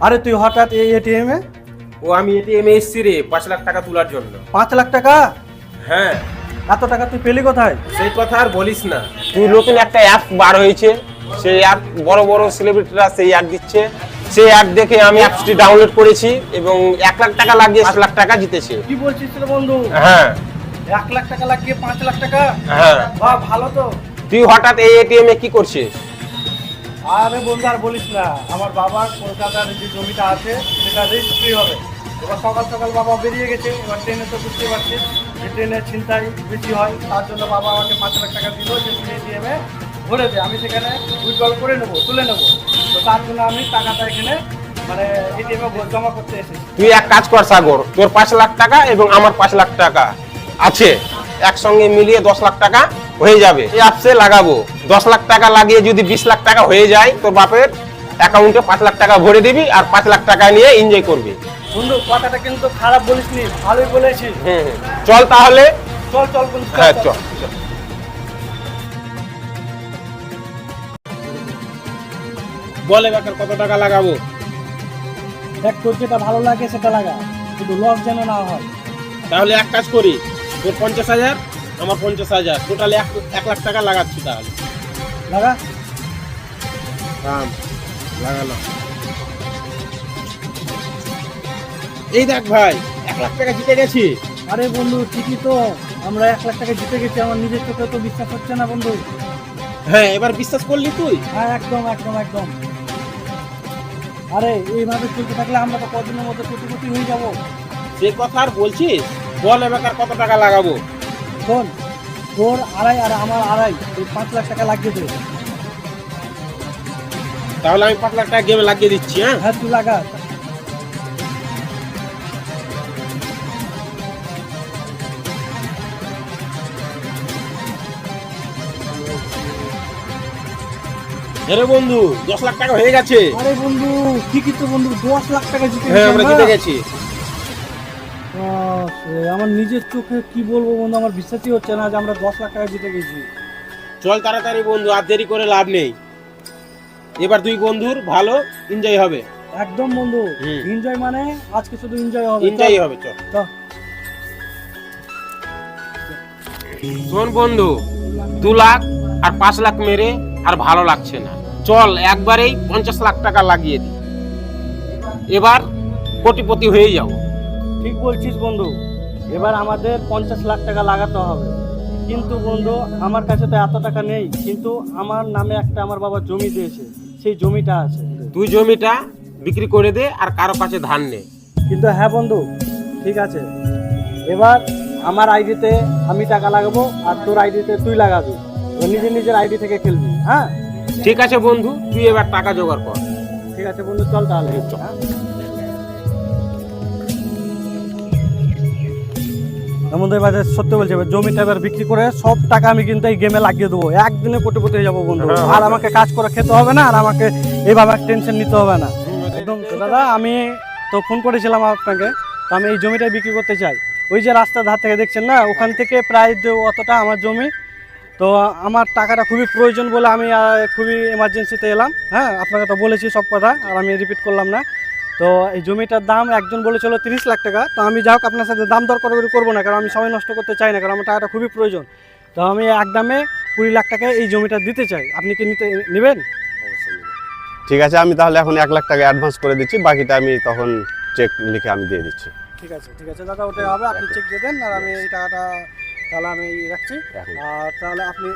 আরে তুই হঠাৎ এই এটিএম এ? ও আমি এটিএমে এসছি রে 5 লাখ টাকা তোলার জন্য। 5 লাখ টাকা? হ্যাঁ। এত টাকা তুই পেলি কোথায়? সেই কথা আর বলিস না। তুই নতুন একটা অ্যাপ বার হয়েছে, সেই অ্যাপ বড় বড় সেলিব্রিটিরা সেই অ্যাপ দিচ্ছে, সেই অ্যাপ দেখে আমি অ্যাপসটি ডাউনলোড করেছি এবং 1 লাখ টাকা লাগিয়ে 5 লাখ টাকা জিতেছি। কি বলছিস রে বন্ধু? হ্যাঁ 1 লাখ টাকা লাগিয়ে 5 লাখ টাকা? হ্যাঁ। বাহ, ভালো তো। তুই হঠাৎ এই এটিএম এ কি করছিস? আরে বন্ধু আর বলিস না, আমার বাবার কলকাতার যে জমিটা আছে সেটা রেজিস্ট্রি হবে। এবার সকাল সকাল বাবা বেরিয়ে গেছে, এবার ট্রেনে তো বুঝতে পারছিস যে ট্রেনের ছিনতাই বেশি হয়, তার জন্য বাবা আমাকে 5 লাখ টাকা দিল যে তুই এটিএমে ভরে দে, আমি সেখানে উইথড্রল করে নেবো, তুলে নেবো। তো তার জন্য আমি টাকাটা এখানে মানে এটিএমে জমা করতে এসেছি। তুই এক কাজ কর সাগর, তোর 5 লাখ টাকা এবং আমার 5 লাখ টাকা আছে, একসঙ্গে মিলিয়ে 10 লাখ টাকা হয়ে যাবে। এই অ্যাপসে লাগাবো, 10 লাখ টাকা লাগিয়ে যদি 20 লাখ টাকা হয়ে যায়, তোর বাপের অ্যাকাউন্টে 5 লাখ টাকা ভরে দিবি আর 5 লাখ টাকা নিয়ে এনজয় করবি। বন্ধু কথাটা কিন্তু খারাপ বলিসনি, ভালোই বলেছি। চল তাহলে। চল চল বন্ধু, হ্যাঁ চল। বল এবার কত টাকা লাগাবো? দেখ তোর যেটা ভালো লাগে সেটা লাগা, কিন্তু লস যেন না হয়। তাহলে এক কাজ করি, তোর 50,000 আমার 50,000, টোটালি 1 লাখ টাকা লাগাচ্ছি। তাহলে লাগা। লাগালাম। এই দেখ ভাই, 1 লাখ টাকা জিতে গেছি। আরে বন্ধু ঠিকই তো, আমরা 1 লাখ টাকা জিতে গেছি। আমার নিজের চোখে তো বিশ্বাস হচ্ছে না বন্ধু। হ্যাঁ এবার বিশ্বাস করলি তুই? হ্যাঁ একদম একদম একদম। আরে এইভাবে চলতে থাকলে আমরা তো কদিনের মধ্যে কোটিপতি হয়ে যাব। সে কথা আর বলছিস? বল এবার কত টাকা লাগাবো? শোন, তোর আড়াই আর আমার আড়াই, এই 5 লাখ টাকা লাগিয়ে দে। তাহলে আমি 5 লাখ টাকা গেমে লাগিয়ে দিচ্ছি। হ্যাঁ হ্যাঁ তুই লাগা। আরে বন্ধু 10 লাখ টাকা হয়ে গেছে। আরে বন্ধু ঠিকই তো বন্ধু, 10 লাখ টাকা জিতে হ্যাঁ আমরা জিতে গেছি। আমার নিজের চোখে কি বলবো বন্ধু, আমার বিশ্বাসই হচ্ছে না যে আমরা 10 লাখ টাকা জিতে গেছি। চল তাড়াতাড়ি বন্ধু, আর দেরি করে লাভ নেই। এবার দুই বন্ধুর ভালো এনজয় হবে। একদম বন্ধু, এনজয় মানে আজকে শুধু এনজয় হবে। এনজয় হবে, চল। শোন বন্ধু, 2 লাখ আর 5 লাখ মেরে আর ভালো লাগছে না, চল একবারেই 50 লাখ টাকা লাগিয়ে দিই, এবার কোটিপতি হয়ে যাব। ঠিক বলছিস বন্ধু, এবার আমাদের 50 লাখ টাকা লাগাতে হবে। কিন্তু বন্ধু আমার কাছে তো এত টাকা নেই, কিন্তু আমার নামে একটা আমার বাবা জমি দিয়েছে, সেই জমিটা আছে। তুই জমিটা বিক্রি করে দে আর কারো কাছে ধান নে। কিন্তু হ্যাঁ বন্ধু ঠিক আছে, এবার আমার আইডিতে আমি টাকা লাগাবো আর তোর আইডিতে তুই লাগাবি, নিজের নিজের আইডি থেকে খেলবি। হ্যাঁ ঠিক আছে বন্ধু, তুই এবার টাকা জোগাড় কর। ঠিক আছে বন্ধু, চল তাহলে। বন্ধু এবার সত্যি বলছি, এবার জমিটা এবার বিক্রি করে সব টাকা আমি কিন্তু এই গেমে লাগিয়ে দেবো, একদিনে কোটিপতি হয়ে যাবো বন্ধু। আর আমাকে কাজ করে খেতে হবে না, আর আমাকে এইভাবে টেনশন নিতে হবে না একদম। দাদা আমি তো ফোন করেছিলাম আপনাকে, তো আমি এই জমিটাই বিক্রি করতে চাই। ওই যে রাস্তার ধার থেকে দেখছেন না, ওখান থেকে প্রায় অতটা আমার জমি। তো আমার টাকাটা খুবই প্রয়োজন বলে আমি খুবই এমার্জেন্সিতে এলাম। হ্যাঁ আপনাকে তো বলেছি সব কথা, আর আমি রিপিট করলাম না। তো এই জমিটার দাম একজন বলেছিল 30 লাখ টাকা। তো আমি যাই হোক আপনার সাথে দাম দর করে করবো না, কারণ আমি সময় নষ্ট করতে চাই না, কারণ আমার টাকাটা খুবই প্রয়োজন। তো আমি একদমে 20 লাখ টাকা এই জমিটা দিতে চাই। আপনি কি নেবেন? ঠিক আছে, আমি তাহলে এখন 1 লাখ টাকা অ্যাডভান্স করে দিচ্ছি, বাকিটা আমি তখন চেক লিখে আমি দিয়ে দিচ্ছি। ঠিক আছে দাদা, ওটাই হবে। আপনি চেক দিয়ে দেন আর আমি এই টাকাটা তাহলে আমি রাখছি। আর তাহলে আপনি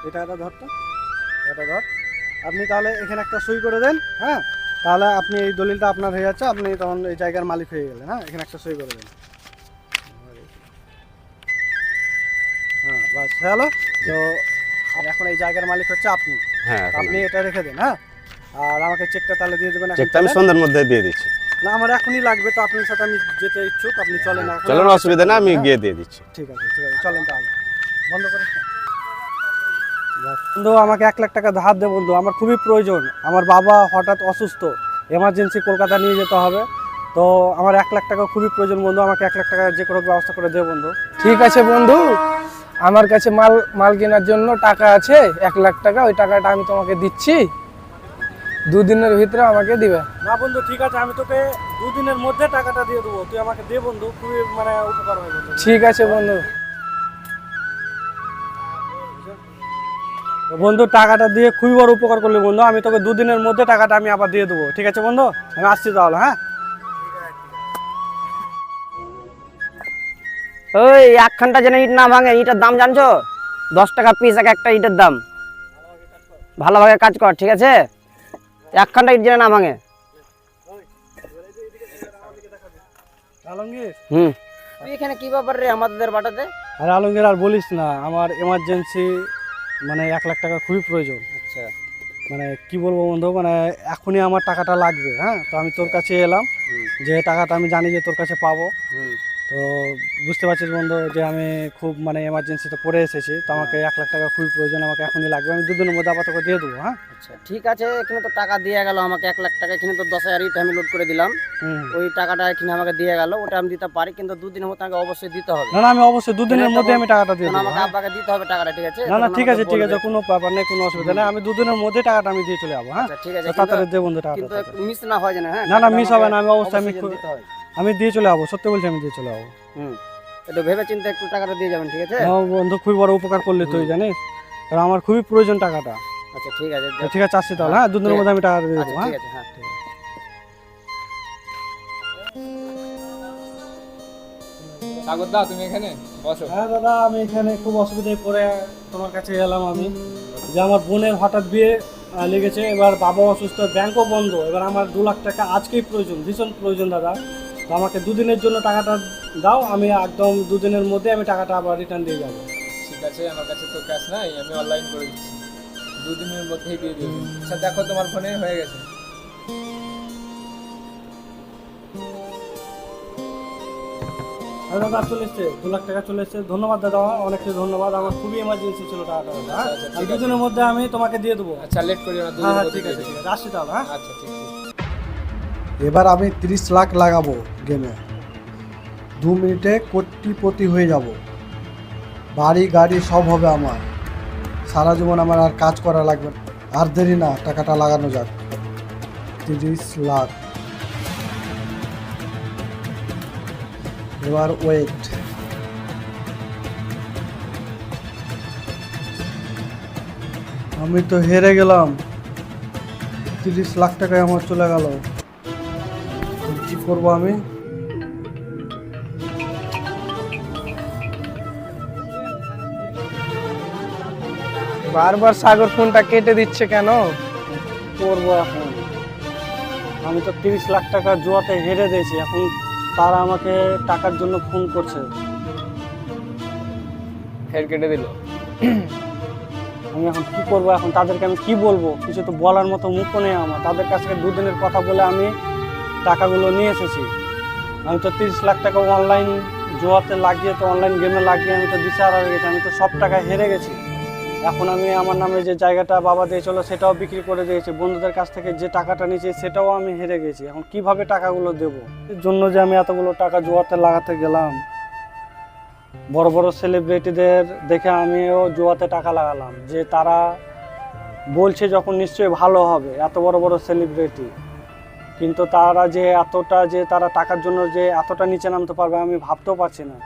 এই টাকাটা ধরতো, এটা ধর। আপনি তাহলে এখানে একটা সই করে দেন। হ্যাঁ তাহলে আপনি এই দলিলটা আপনার হয়ে যাচ্ছে, আপনি তখন এই জায়গার মালিক হয়ে গেলেন। হ্যাঁ এখানে একটা সই করে দেন। হ্যাঁ বাস হলো তো। আর এখন এই জায়গার মালিক হচ্ছে আপনি। হ্যাঁ আপনি এটা রেখে দেন। হ্যাঁ আর আমাকে চেকটা তাহলে দিয়ে দেবেন। চেকটা আমি সন্ধ্যার মধ্যে দিয়ে দিচ্ছি। না আমার এখনই লাগবে, তো আপনার সাথে আমি যেতে ইচ্ছুক। আপনি চলেন না? চলেন, অসুবিধা না, আমি গিয়ে দিয়ে দিচ্ছি। ঠিক আছে চলেন তাহলে। বন্ধ করিস না বন্ধু, আমাকে 1 লাখ টাকা ধার দে বন্ধু, আমার খুবই প্রয়োজন। আমার বাবা হঠাৎ অসুস্থ, এমার্জেন্সি কলকাতা নিয়ে যেতে হবে। তো আমার 1 লাখ টাকা খুবই প্রয়োজন বন্ধু, আমাকে 1 লাখ টাকা যে কোনো ব্যবস্থা করে দে বন্ধু। ঠিক আছে বন্ধু, আমার কাছে মাল কেনার জন্য টাকা আছে 1 লাখ টাকা, ওই টাকাটা আমি তোমাকে দিচ্ছি। দুদিনের ভিতরে আমাকে দিবে। না বন্ধু ঠিক আছে, আমি তোকে 2 দিনের মধ্যে টাকাটা দিয়ে দেবো, তুই আমাকে দে বন্ধু, খুবই মানে উপকার হয় বন্ধু। ঠিক আছে বন্ধু। বন্ধু টাকাটা দিয়ে খুবই বড় উপকার করলি বন্ধু, আমি তোকে 2 দিনের মধ্যে টাকাটা আমি আবার দিয়ে দেবো, ঠিক আছে বন্ধু? আমি আসছি তাহলে, হ্যাঁ। ওই একখানটা যেন ইট না ভাঙে, ইটার দাম জানছো? 10 টাকা পিস একটা ইটের দাম। ভালোভাবে কাজ কর, ঠিক আছে? একখানটা ইট যেন না ভাঙে। আলমগীর, তুই এখানে কি ব্যাপার রে আমাদের বাটাতে? আরে আলমগীর আর বলিস না, আমার এমার্জেন্সি মানে 1 লাখ টাকা খুবই প্রয়োজন। আচ্ছা, মানে কি বলবো বন্ধু, মানে এখনই আমার টাকাটা লাগবে, হ্যাঁ। তো আমি তোর কাছে এলাম, যে টাকাটা আমি জানি যে তোর কাছে পাবো। তো বুঝতে পারছিস বন্ধু যে আমি খুব মানে এমার্জেন্সিতে পড়ে এসেছি, তো আমাকে 1 লাখ টাকা খুবই প্রয়োজন, আমাকে এখনই লাগবে। আমি 2 দিনের মধ্যে আবার তোকে দিয়ে দেবো, হ্যাঁ। আচ্ছা ঠিক আছে। এখানে তো টাকা দিয়ে গেল আমাকে 1 লাখ টাকা, এখানে তো 10,000 ইট আমি লোড করে দিলাম। ওই টাকাটা এখানে আমাকে দিয়ে গেল, ওটা আমি দিতে পারি, কিন্তু 2 দিনের মধ্যে আমাকে অবশ্যই দিতে হবে। না না, আমি অবশ্যই 2 দিনের মধ্যে আমি টাকাটা দিয়ে দেবো, আমাকে হ্যাঁ। আব্বাকে দিতে হবে টাকাটা, ঠিক আছে? না না ঠিক আছে ঠিক আছে, কোনো ব্যাপার নেই, কোনো অসুবিধা নেই, আমি 2 দিনের মধ্যে টাকাটা আমি দিয়ে চলে যাবো, হ্যাঁ। আচ্ছা ঠিক আছে, তো তাড়াতাড়ি দে বন্ধু কিন্তু টাকাটা। মিস না হয় যেন, হ্যাঁ? না না, মিস হবে না, আমি অবশ্যই দিতে হবে। আমি দিয়ে চলে যাবো, সত্যি বলছি আমি দিয়ে চলে যাবো। একটু ভেবে চিন্তে একটু টাকাটা দিয়ে যাবেন, ঠিক আছে? হ্যাঁ বন্ধু, খুবই বড় উপকার করলি তুই, জানিস, কারণ আমার খুবই প্রয়োজন টাকাটা। আচ্ছা ঠিক আছে, তো ঠিক আছে, আসছি তাহলে, হ্যাঁ। 2 দিনের মধ্যে আমি টাকাটা দিয়ে আচ্ছা দেবো, হ্যাঁ। ঠিক আছে, হ্যাঁ। সাগর দা তুমি এখানে বসো। হ্যাঁ দাদা, আমি এখানে খুব অসুবিধায় পড়ে তোমার কাছে এলাম আমি, যে আমার বোনের হঠাৎ বিয়ে লেগেছে, এবার বাবা অসুস্থ, ব্যাংকও বন্ধ, এবার আমার 2 লাখ টাকা আজকেই প্রয়োজন, ভীষণ প্রয়োজন দাদা। তো আমাকে 2 দিনের জন্য টাকাটা দাও, আমি একদম 2 দিনের মধ্যে আমি টাকাটা আবার রিটার্ন দিয়ে যাবো। ঠিক আছে, আমার কাছে তো ক্যাশ নাই, আমি অনলাইন করে দিচ্ছি, 2 দিনের মধ্যেই দিয়ে দেবো। আচ্ছা দেখো তোমার ফোনে হয়ে গেছে। আর দাদা চলে এসছে, 2 লাখ টাকা চলে এসছে, ধন্যবাদ দাদা, অনেকটা ধন্যবাদ, আমার খুবই এমার্জেন্সি ছিল টাকাটা দাদা, হ্যাঁ। আচ্ছা, আর ঠিক 2 দিনের মধ্যে আমি তোমাকে দিয়ে দেবো। আচ্ছা লেট করিও না, 2 হ্যাঁ দিনের হ্যাঁ মধ্যে ঠিক আছে ঠিক আছে, আসছি তাহলে, হ্যাঁ। আচ্ছা ঠিক আছে। এবার আমি 30 লাখ লাগাবো গেমে, 2 মিনিটে কোটিপতি হয়ে যাব, বাড়ি গাড়ি সব হবে আমার, সারা জীবন আমার আর কাজ করা লাগবে না। আর দেরি না, টাকাটা লাগানো যাক। 30 লাখ। এবার ওয়েট, আমি তো হেরে গেলাম, 30 লাখ টাকায় আমার চলে গেল, কি করবো আমি? বারবার সাগর ফোনটা কেটে দিচ্ছে কেন? করবো এখন, আমি তো 30 লাখ টাকা জুয়াতে হেরে দিয়েছি, এখন তারা আমাকে টাকার জন্য ফোন করছে, ফের কেটে দিল। আমি এখন কি করবো, এখন তাদেরকে আমি কি বলবো, কিছু তো বলার মতো মুখও নেই আমার, তাদের কাছ থেকে 2 দিনের কথা বলে আমি টাকাগুলো নিয়ে এসেছি। আমি তো 30 লাখ টাকা অনলাইন জুয়াতে লাগিয়ে, তো অনলাইন গেমে লাগিয়ে আমি তো দিশাহারা হয়ে গেছি, আমি তো সব টাকা হেরে গেছি। এখন আমি আমার নামে যে জায়গাটা বাবা দিয়েছিল সেটাও বিক্রি করে দিয়েছি, বন্ধুদের কাছ থেকে যে টাকাটা নিয়েছি সেটাও আমি হেরে গেছি, এখন কিভাবে টাকাগুলো দেবো? এর জন্য যে আমি এতগুলো টাকা জুয়াতে লাগাতে গেলাম, বড় বড় সেলিব্রিটিদের দেখে আমিও জুয়াতে টাকা লাগালাম, যে তারা বলছে যখন নিশ্চয়ই ভালো হবে, এত বড় বড় সেলিব্রিটি, কিন্তু তারা যে এতটা, যে তারা টাকার জন্য যে এতটা নিচে নামতে পারবে আমি ভাবতেও পারছি না,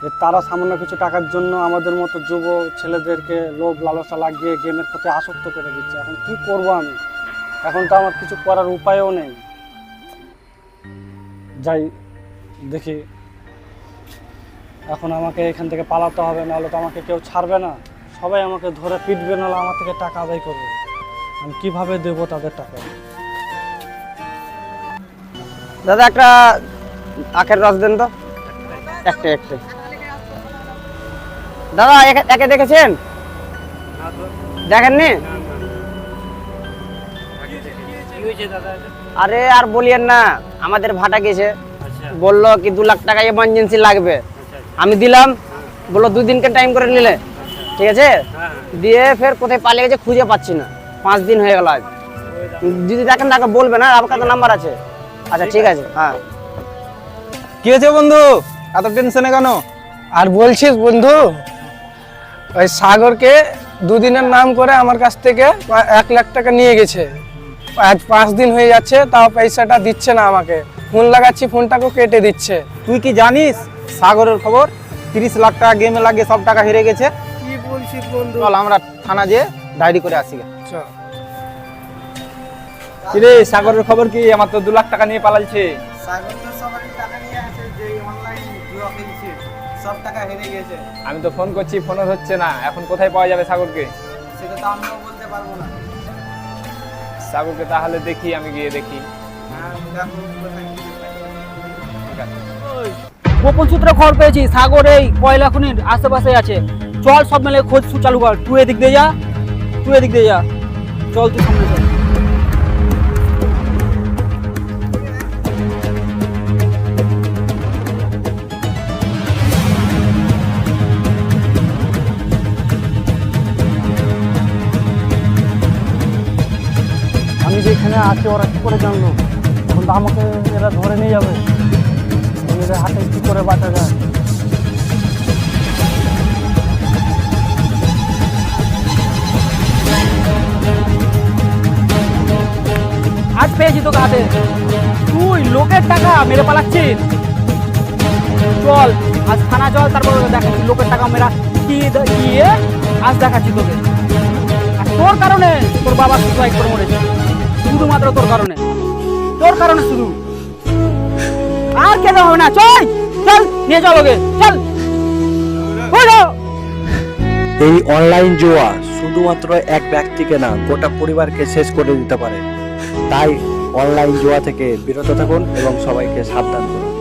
যে তারা সামান্য কিছু টাকার জন্য আমাদের মতো যুব ছেলেদেরকে লোভ লালসা লাগিয়ে গেমের প্রতি আসক্ত করে দিচ্ছে। এখন কি করব আমি? এখন তো আমার কিছু করার উপায়ও নেই। যাই দেখি, এখন আমাকে এখান থেকে পালাতে হবে, নাহলে তো আমাকে কেউ ছাড়বে না, সবাই আমাকে ধরে পিটবে, নাহলে আমার থেকে টাকা আদায় করবে। আমি কিভাবে দেবো তাদের টাকা? দাদা একটা আখের রস দেন তো, একটা। দাদা একে দেখেছেন? দেখেননি? আরে আর বলিয়েন না, আমাদের ভাটা গেছে, বললো কি 2 লাখ টাকা এমার্জেন্সি লাগবে, আমি দিলাম, বললো 2 দিনকে টাইম করে নিলে, ঠিক আছে, দিয়ে ফের কোথায় পালিয়ে গেছে খুঁজে পাচ্ছি না, 5 দিন হয়ে গেল আজ। যদি দেখেন তাকে বলবেন, আর আমার কাছে নাম্বার আছে। আচ্ছা ঠিক আছে, হ্যাঁ। কি হয়েছে বন্ধু, এত টেনশনে কেন? আর বলছিস বন্ধু, ওই সাগরকে 2 দিনের নাম করে আমার কাছ থেকে 1 লাখ টাকা নিয়ে গেছে, আজ 5 দিন হয়ে যাচ্ছে, তাও পয়সাটা দিচ্ছে না আমাকে। ফোন লাগাচ্ছি, ফোনটাকেও কেটে দিচ্ছে। তুই কি জানিস সাগরের খবর? 30 লাখ টাকা গেমে লাগিয়ে সব টাকা হেরে গেছে। কি বলছিস বন্ধু? চল আমরা থানা যেয়ে ডায়েরি করে আসি। চল। কিরে সাগরের খবর কি? আমার তো 2 লাখ টাকা নিয়ে পালালছে। সাগর তো সবারই টাকা নিয়ে আছে, যে অনলাইন জুয়া খেলছে, সব টাকা হেরে গেছে। আমি তো ফোন করছি, ফোনও হচ্ছে না। এখন কোথায় পাওয়া যাবে সাগরকে? সেটা তো আমিও বলতে পারবো না। সাগরকে তাহলে দেখি, আমি গিয়ে দেখি। হ্যাঁ, দেখো কোথায় কি পাই। ঠিক আছে। গোপন সূত্রে খবর পেয়েছি সাগর এই কয়লা খনির আশেপাশে আছে। চল সব মিলে খোঁজ চালু কর। তুই এদিক দিয়ে যা, তুই এদিক দিয়ে যা। চল তুই সামনে চল। আমি যেখানে আছি ওরা কি করে জানলো? এখন তো আমাকে এরা ধরে নিয়ে যাবে। এদের হাতে কি করে বাঁচা যায়? আজ পেয়েছি তোকে হাতে। তুই লোকের টাকা মেরে পালাচ্ছিস। চল আজ থানা চল, তারপর দেখাচ্ছি লোকের টাকা মেরা কি গিয়ে আজ দেখাচ্ছি তোকে। আর তোর কারণে তোর বাবা সুসাইড করে মরেছে, শুধুমাত্র তোর কারণে, তোর কারণে শুধু। আর কেন হবে না? চল চল নিয়ে চল ওকে, চল। এই অনলাইন জুয়া শুধুমাত্র এক ব্যক্তিকে না, গোটা পরিবারকে শেষ করে দিতে পারে। তাই অনলাইন জুয়া থেকে বিরত থাকুন এবং সবাইকে সাবধান করুন।